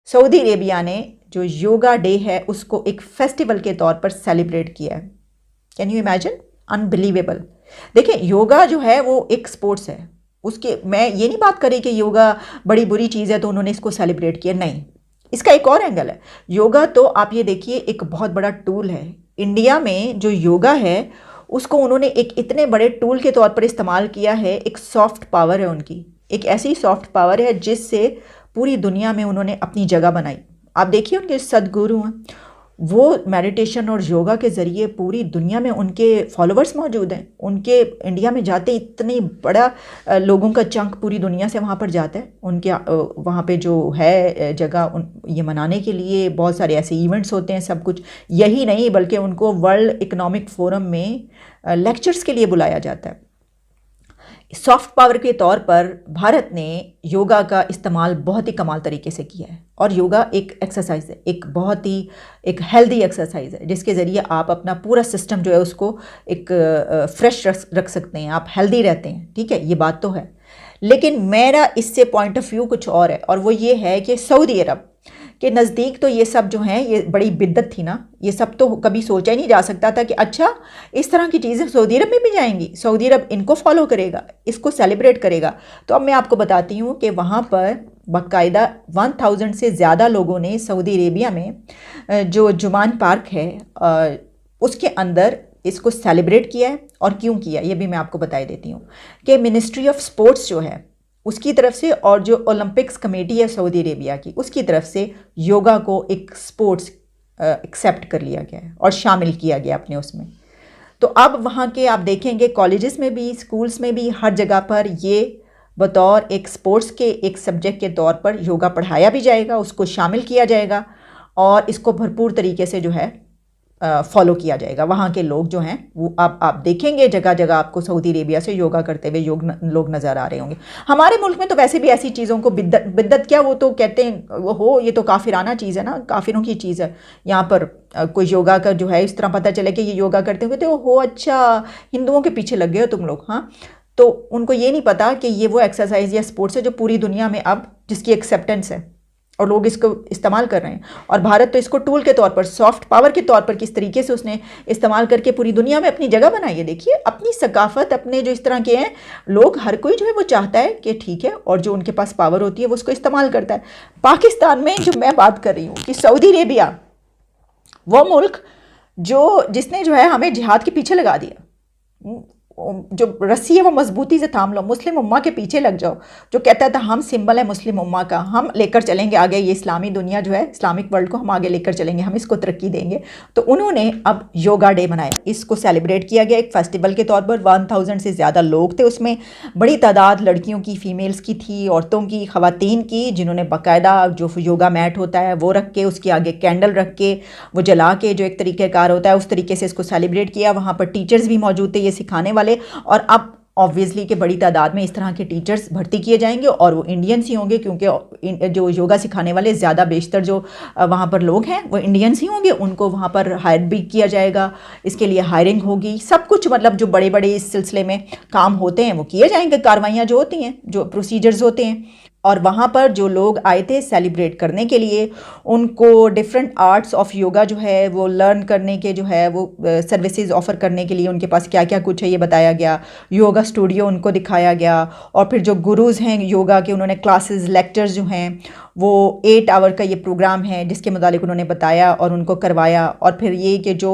Saudi Arabia ने जो yoga day है उसको एक फेस्टिवल के तौर पर सेलिब्रेट किया है। Can you imagine? अनबिलीवेबल। देखिए, योगा जो है वो एक स्पोर्ट्स है। उसके मैं ये नहीं बात करी कि योगा बड़ी बुरी चीज़ है तो उन्होंने इसको सेलिब्रेट किया, नहीं। इसका एक और एंगल है। योगा तो आप ये देखिए एक बहुत बड़ा टूल है। इंडिया में जो योगा है उसको उन्होंने एक इतने बड़े टूल के तौर पर इस्तेमाल किया है। एक सॉफ्ट पावर है उनकी, एक ऐसी सॉफ्ट पावर है जिससे पूरी दुनिया में उन्होंने अपनी जगह बनाई। आप देखिए उनके सदगुरु हैं, वो मेडिटेशन और योगा के ज़रिए पूरी दुनिया में उनके फॉलोअर्स मौजूद हैं। उनके इंडिया में जाते इतनी बड़ा लोगों का चंक पूरी दुनिया से वहाँ पर जाता है। उनके वहाँ पे जो है जगह ये मनाने के लिए बहुत सारे ऐसे इवेंट्स होते हैं, सब कुछ। यही नहीं बल्कि उनको वर्ल्ड इकोनॉमिक फोरम में लेक्चर्स के लिए बुलाया जाता है। सॉफ्ट पावर के तौर पर भारत ने योगा का इस्तेमाल बहुत ही कमाल तरीके से किया है। और योगा एक एक्सरसाइज है, एक बहुत ही एक हेल्दी एक्सरसाइज है जिसके ज़रिए आप अपना पूरा सिस्टम जो है उसको एक फ्रेश रख सकते हैं, आप हेल्दी रहते हैं। ठीक है, ये बात तो है। लेकिन मेरा इससे पॉइंट ऑफ व्यू कुछ और है, और वो ये है कि सऊदी अरब के नज़दीक तो ये सब जो हैं ये बड़ी बिद्दत थी ना। ये सब तो कभी सोचा ही नहीं जा सकता था कि अच्छा इस तरह की चीज़ें सऊदी अरब में भी जाएंगी, सऊदी अरब इनको फॉलो करेगा, इसको सेलिब्रेट करेगा। तो अब मैं आपको बताती हूँ कि वहाँ पर बाकायदा 1000 से ज़्यादा लोगों ने सऊदी अरेबिया में जो जुमान पार्क है उसके अंदर इसको सेलिब्रेट किया है। और क्यों किया ये भी मैं आपको बता देती हूँ कि मिनिस्ट्री ऑफ स्पोर्ट्स जो है उसकी तरफ से और जो ओलंपिक्स कमेटी है सऊदी अरेबिया की उसकी तरफ से योगा को एक स्पोर्ट्स एक्सेप्ट कर लिया गया है और शामिल किया गया अपने उसमें। तो अब वहाँ के आप देखेंगे कॉलेजेस में भी, स्कूल्स में भी, हर जगह पर ये बतौर एक स्पोर्ट्स के एक सब्जेक्ट के तौर पर योगा पढ़ाया भी जाएगा, उसको शामिल किया जाएगा और इसको भरपूर तरीके से जो है फॉलो किया जाएगा। वहाँ के लोग जो हैं वो आप देखेंगे जगह जगह आपको सऊदी अरेबिया से योगा करते हुए लोग नज़र आ रहे होंगे। हमारे मुल्क में तो वैसे भी ऐसी चीज़ों को बिद्दत क्या, वो तो कहते हैं वो ये तो काफिराना चीज़ है ना, काफिरों की चीज़ है। यहाँ पर कोई योगा का जो है इस तरह पता चले कि ये योगा करते हुए तो हो अच्छा हिंदुओं के पीछे लग गए हो तुम लोग। हाँ, तो उनको ये नहीं पता कि ये वो एक्सरसाइज या स्पोर्ट्स है जो पूरी दुनिया में अब जिसकी एक्सेप्टेंस है और लोग इसको इस्तेमाल कर रहे हैं। और भारत तो इसको टूल के तौर पर, सॉफ्ट पावर के तौर पर किस तरीके से उसने इस्तेमाल करके पूरी दुनिया में अपनी जगह बनाई है। देखिए अपनी सकाफत, अपने जो इस तरह के हैं लोग, हर कोई जो है वो चाहता है कि ठीक है, और जो उनके पास पावर होती है वो उसको इस्तेमाल करता है। पाकिस्तान में जो मैं बात कर रही हूँ कि सऊदी अरेबिया वो मुल्क जिसने जो है हमें जिहाद के पीछे लगा दिया। जो रस्सी है वो मजबूती से थाम लो, मुस्लिम उम्मा के पीछे लग जाओ। जो कहता था हम सिंबल है मुस्लिम उम्मा का, हम लेकर चलेंगे आगे, ये इस्लामी दुनिया जो है इस्लामिक वर्ल्ड को हम आगे लेकर चलेंगे, हम इसको तरक्की देंगे। तो उन्होंने अब योगा डे मनाया, इसको सेलिब्रेट किया गया एक फेस्टिवल के तौर पर। 1000 से ज़्यादा लोग थे उसमें, बड़ी तादाद लड़कियों की, फीमेल्स की थी, औरतों की, ख़वातीन की, जिन्होंने बाकायदा जो योगा मैट होता है वो रख के, उसके आगे कैंडल रख के, वो जला के, जो एक तरीक़ेकार होता है उस तरीके से इसको सेलिब्रेट किया। वहाँ पर टीचर्स भी मौजूद थे ये सिखाने वाले। और अब ऑब्वियसली के बड़ी तादाद में इस तरह के टीचर्स भर्ती किए जाएंगे और वो इंडियंस ही होंगे, क्योंकि जो योगा सिखाने वाले ज़्यादा बेशतर जो वहाँ पर लोग हैं वो इंडियंस ही होंगे। उनको वहाँ पर हायर भी किया जाएगा, इसके लिए हायरिंग होगी, सब कुछ मतलब जो बड़े बड़े इस सिलसिले में काम होते हैं वो किए जाएंगे, कार्रवाइयाँ जो होती हैं, जो प्रोसीजर्स होते हैं। और वहाँ पर जो लोग आए थे सेलिब्रेट करने के लिए, उनको डिफरेंट आर्ट्स ऑफ योगा जो है वो लर्न करने के जो है वो सर्विसेज ऑफ़र करने के लिए उनके पास क्या क्या कुछ है ये बताया गया। योगा स्टूडियो उनको दिखाया गया और फिर जो गुरुज़ हैं योगा के, उन्होंने क्लासेस, लेक्चर्स जो हैं वो 8 आवर का ये प्रोग्राम है जिसके मुतालिक उन्होंने बताया और उनको करवाया। और फिर ये कि जो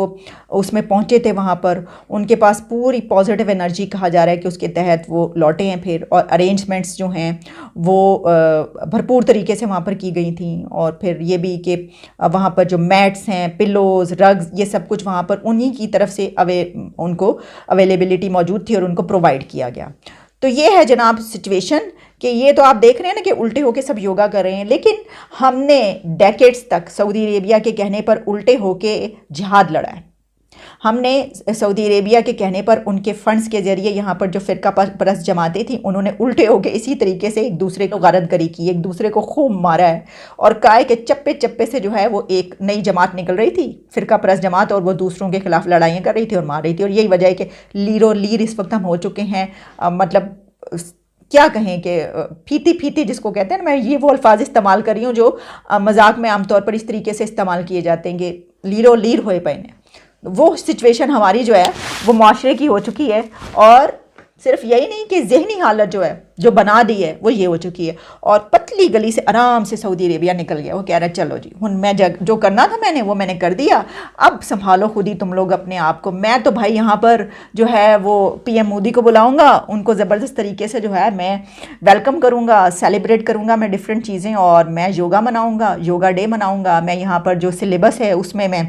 उसमें पहुँचे थे वहाँ पर उनके पास पूरी पॉजिटिव एनर्जी कहा जा रहा है कि उसके तहत वो लौटे हैं फिर। और अरेंजमेंट्स जो हैं वो भरपूर तरीके से वहाँ पर की गई थी। और फिर ये भी कि वहाँ पर जो मैट्स हैं, पिलोज़, रग्स, ये सब कुछ वहाँ पर उन्हीं की तरफ से उनको अवेलेबिलिटी मौजूद थी और उनको प्रोवाइड किया गया। तो ये है जनाब सिचुएशन कि ये तो आप देख रहे हैं ना कि उल्टे होके सब योगा कर रहे हैं, लेकिन हमने डेकेड्स तक सऊदी अरेबिया के कहने पर उल्टे होके जिहाद लड़ा है। हमने सऊदी अरेबिया के कहने पर उनके फंड्स के ज़रिए यहाँ पर जो फ़िरका परस्त जमातें थी उन्होंने उल्टे होकर इसी तरीके से एक दूसरे को गारदगरी की, एक दूसरे को खूब मारा है। और काय के चप्पे चप्पे से जो है वो एक नई जमात निकल रही थी, फ़िरका परस्त जमात, और वो दूसरों के ख़िलाफ़ लड़ाइयाँ कर रही थी और मार रही थी। और यही वजह है कि लीर और लीर इस वक्त हम हो चुके हैं, मतलब क्या कहें कि फीती फीती जिसको कहते हैं ना, मैं ये वो अल्फाज इस्तेमाल कर रही हूँ जो मजाक में आमतौर पर इस तरीके से इस्तेमाल किए जाते हैं कि लीरो लीर होए पे ने। वो सिचुएशन हमारी जो है वो माशरे की हो चुकी है, और सिर्फ यही नहीं कि जहनी हालत जो है जो बना दी है वो ये हो चुकी है। और पतली गली से आराम से सऊदी अरेबिया निकल गया। वो कह रहा है चलो जी हुन मैं जो करना था मैंने वो मैंने कर दिया, अब संभालो खुद ही तुम लोग अपने आप को। मैं तो भाई यहाँ पर जो है वो पीएम मोदी को बुलाऊंगा, उनको ज़बरदस्त तरीके से जो है मैं वेलकम करूँगा, सेलिब्रेट करूँगा मैं डिफरेंट चीज़ें, और मैं योगा मनाऊँगा, योगा डे मनाऊँगा। मैं यहाँ पर जो सिलेबस है उसमें मैं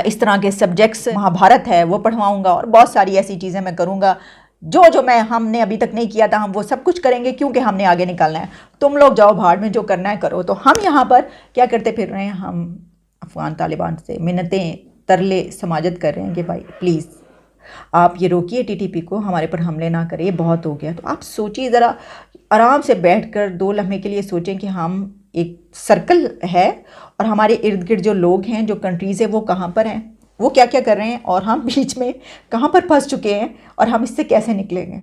इस तरह के सब्जेक्ट्स, महाभारत है वो पढ़वाऊँगा, और बहुत सारी ऐसी चीज़ें मैं करूँगा जो मैं हमने अभी तक नहीं किया था, हम वो सब कुछ करेंगे क्योंकि हमने आगे निकलना है। तुम लोग जाओ भाड़ में, जो करना है करो। तो हम यहाँ पर क्या करते फिर रहे हैं, हम अफ़गान तालिबान से मिन्नतें तरले समाजत कर रहे हैं कि भाई प्लीज़ आप ये रोकिए टीटीपी को, हमारे पर हमले ना करें, ये बहुत हो गया। तो आप सोचिए ज़रा, आराम से बैठकर 2 लम्हे के लिए सोचें कि हम एक सर्कल है और हमारे इर्द गिर्द जो लोग हैं, जो कंट्रीज़ है, वो कहाँ पर हैं, वो क्या क्या कर रहे हैं, और हम बीच में कहाँ पर फंस चुके हैं और हम इससे कैसे निकलेंगे।